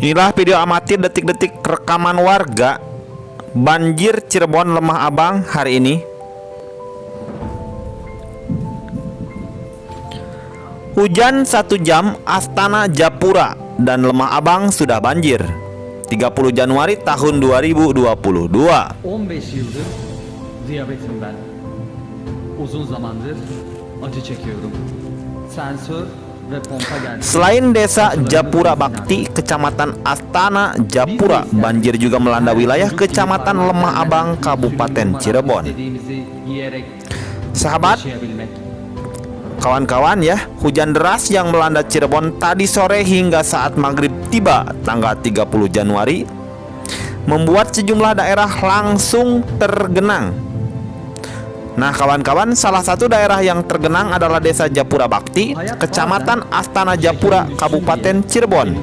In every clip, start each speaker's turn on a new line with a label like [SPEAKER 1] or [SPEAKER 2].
[SPEAKER 1] Inilah video amatir detik-detik rekaman warga banjir Cirebon Lemah Abang hari ini. Hujan 1 jam, Astana Japura dan Lemah Abang sudah banjir. 30 Januari tahun 2022.
[SPEAKER 2] 15 yıldır diyabetim ben. Uzun zamandır acı çekiyorum. Sensör ve pompa geldi.
[SPEAKER 1] Selain desa Japura Bakti, kecamatan Astana Japura, banjir juga melanda wilayah kecamatan Lemah Abang, Kabupaten Cirebon. Sahabat, kawan-kawan ya, hujan deras yang melanda Cirebon tadi sore hingga saat maghrib tiba tanggal 30 Januari membuat sejumlah daerah langsung tergenang. Nah kawan-kawan, salah satu daerah yang tergenang adalah desa Japura Bakti, kecamatan Astana Japura, Kabupaten Cirebon.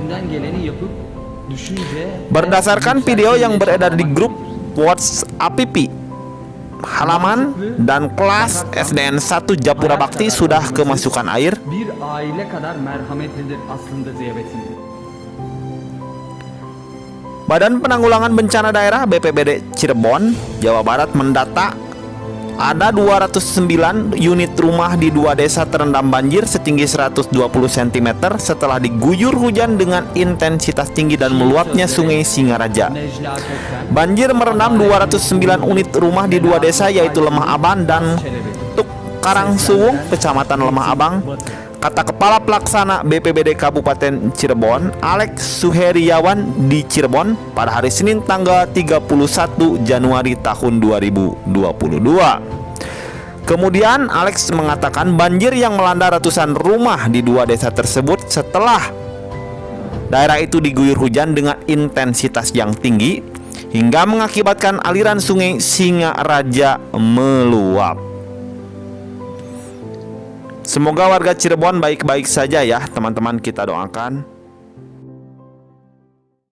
[SPEAKER 1] Berdasarkan video yang beredar di grup WhatsApp halaman dan kelas SDN 1 Japura Bakti sudah kemasukan air. Badan Penanggulangan Bencana Daerah BPBD Cirebon, Jawa Barat mendata ada 209 unit rumah di 2 desa terendam banjir setinggi 120 cm setelah diguyur hujan dengan intensitas tinggi dan meluapnya Sungai Singaraja. Banjir merendam 209 unit rumah di 2 desa yaitu Lemah Abang dan Tuk Karangsuwung, Kecamatan Lemah Abang. Kata Kepala Pelaksana BPBD Kabupaten Cirebon, Alex Suheriawan di Cirebon pada hari Senin tanggal 31 Januari tahun 2022. Kemudian Alex mengatakan banjir yang melanda ratusan rumah di 2 desa tersebut setelah daerah itu diguyur hujan dengan intensitas yang tinggi hingga mengakibatkan aliran Sungai Singaraja meluap. Semoga warga Cirebon baik-baik saja ya teman-teman, kita doakan.